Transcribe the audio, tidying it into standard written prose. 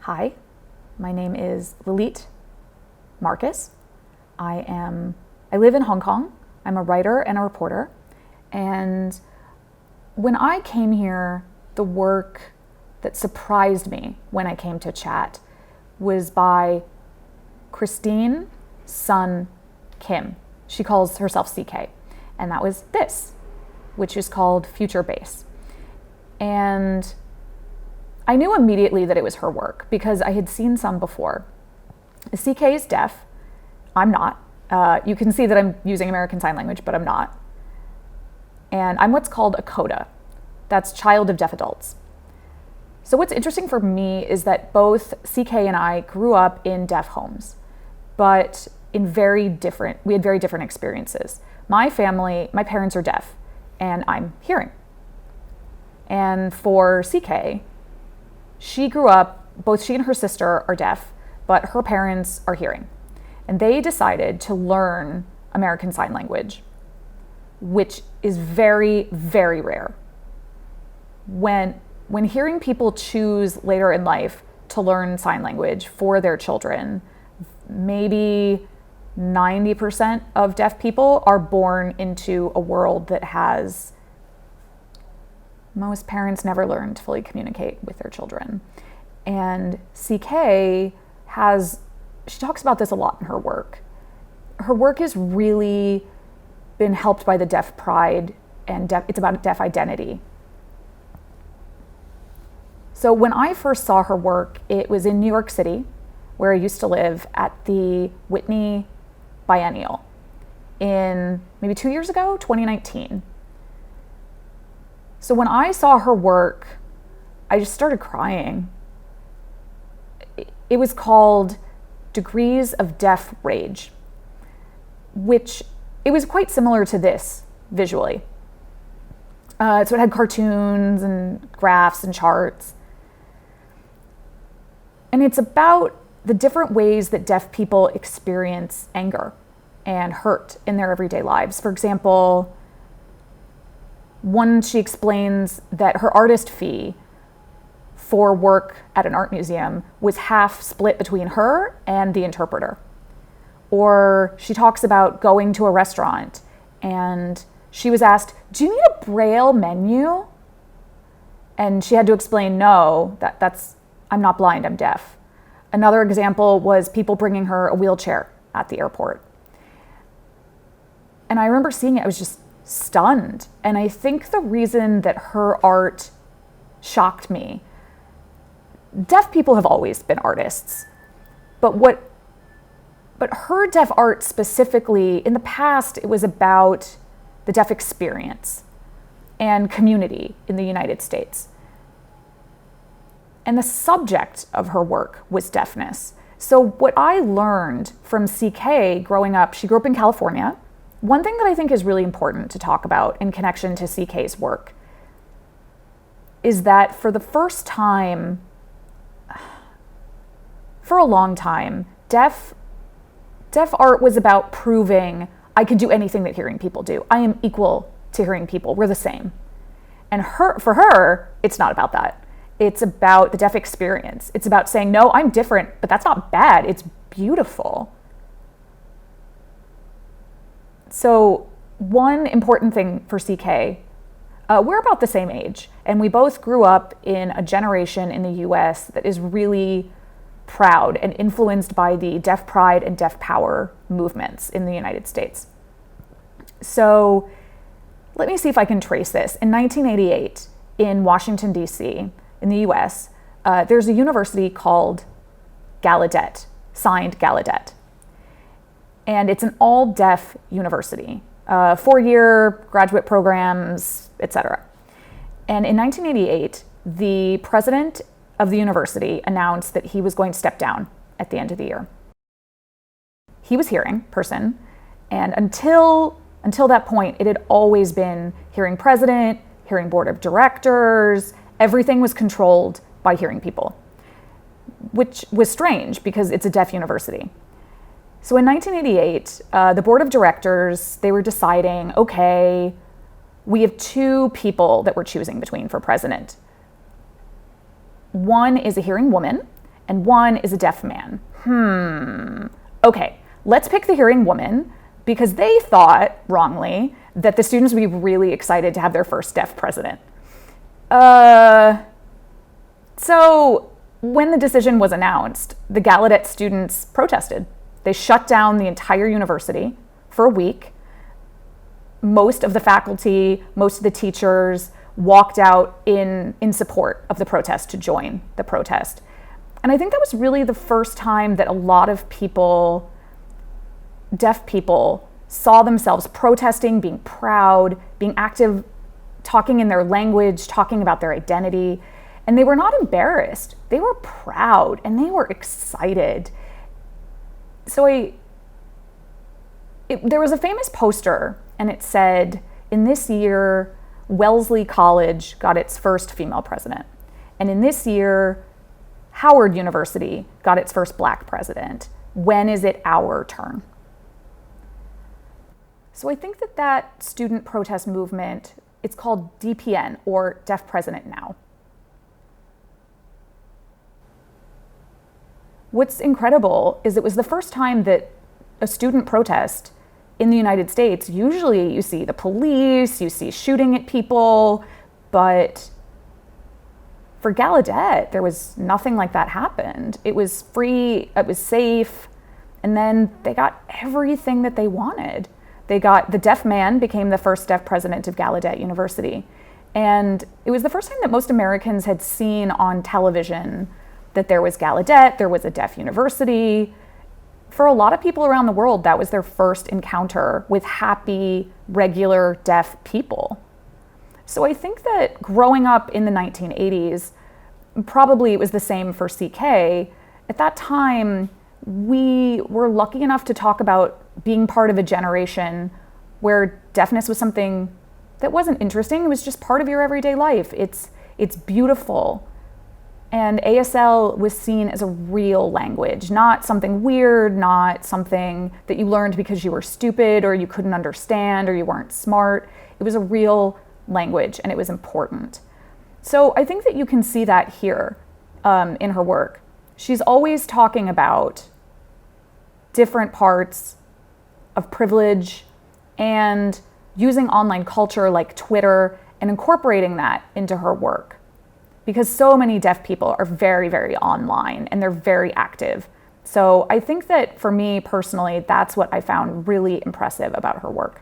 Hi, my name is Lilit Marcus. I live in Hong Kong. I'm a writer and a reporter. And when I came here, the work that surprised me when I came to chat was by Christine Sun Kim. She calls herself CK. And that was this, which is called Future Base. And I knew immediately that it was her work because I had seen some before. CK is deaf. I'm not. You can see that I'm using American Sign Language, but I'm not. And I'm what's called a CODA. That's Child of Deaf Adults. So what's interesting for me is that both CK and I grew up in deaf homes, but we had very different experiences. My parents are deaf, and I'm hearing. And for CK, both she and her sister are deaf, but her parents are hearing. And they decided to learn American Sign Language, which is very, very rare. When hearing people choose later in life to learn sign language for their children, maybe 90% of deaf people are born into a world that has most parents never learn to fully communicate with their children. And CK she talks about this a lot in her work. Her work has really been helped by the deaf pride, and it's about deaf identity. So when I first saw her work, it was in New York City, where I used to live, at the Whitney Biennial in maybe 2 years ago, 2019. So when I saw her work, I just started crying. It was called Degrees of Deaf Rage, which it was quite similar to this visually. So it had cartoons and graphs and charts. And it's about the different ways that deaf people experience anger and hurt in their everyday lives. For example, she explains that her artist fee for work at an art museum was half split between her and the interpreter. Or she talks about going to a restaurant and she was asked, "Do you need a Braille menu?" And she had to explain, "No, I'm not blind, I'm deaf." Another example was people bringing her a wheelchair at the airport. And I remember seeing it, I was just stunned. And I think the reason that her art shocked me, deaf people have always been artists, but her deaf art specifically, in the past, it was about the deaf experience and community in the United States. And the subject of her work was deafness. So what I learned from CK growing up, she grew up in California. One thing that I think is really important to talk about in connection to CK's work is that for the first time, for a long time, deaf art was about proving I could do anything that hearing people do. I am equal to hearing people. We're the same. And for her, it's not about that. It's about the deaf experience. It's about saying, no, I'm different, but that's not bad. It's beautiful. So one important thing for CK, we're about the same age, and we both grew up in a generation in the US that is really proud and influenced by the deaf pride and deaf power movements in the United States. So let me see if I can trace this. In 1988, in Washington, D.C., in the US, there's a university called Gallaudet, signed Gallaudet. And it's an all-deaf university, 4-year graduate programs, etc. And in 1988, the president of the university announced that he was going to step down at the end of the year. He was hearing person, and until that point, it had always been hearing president, hearing board of directors. Everything was controlled by hearing people, which was strange because it's a deaf university. So in 1988, the board of directors, they were deciding, okay, we have 2 people that we're choosing between for president. One is a hearing woman, and one is a deaf man. Okay, let's pick the hearing woman, because they thought, wrongly, that the students would be really excited to have their first deaf president. So when the decision was announced, the Gallaudet students protested. They shut down the entire university for a week. Most of the faculty, most of the teachers walked out in support of the protest to join the protest. And I think that was really the first time that a lot of people, deaf people, saw themselves protesting, being proud, being active, talking in their language, talking about their identity. And they were not embarrassed. They were proud and they were excited. So there was a famous poster, and it said, in this year, Wellesley College got its first female president. And in this year, Howard University got its first Black president. When is it our turn? So I think that student protest movement, it's called DPN, or Deaf President Now. What's incredible is it was the first time that a student protest in the United States, usually you see the police, you see shooting at people, but for Gallaudet, there was nothing like that happened. It was free, it was safe, and then they got everything that they wanted. The deaf man became the first deaf president of Gallaudet University. And it was the first time that most Americans had seen on television that there was Gallaudet, there was a deaf university. For a lot of people around the world, that was their first encounter with happy, regular, deaf people. So I think that growing up in the 1980s, probably it was the same for CK. At that time, we were lucky enough to talk about being part of a generation where deafness was something that wasn't interesting. It was just part of your everyday life. It's beautiful. And ASL was seen as a real language, not something weird, not something that you learned because you were stupid or you couldn't understand or you weren't smart. It was a real language and it was important. So I think that you can see that here in her work. She's always talking about different parts of privilege and using online culture like Twitter and incorporating that into her work. Because so many deaf people are very, very online and they're very active. So I think that for me personally, that's what I found really impressive about her work.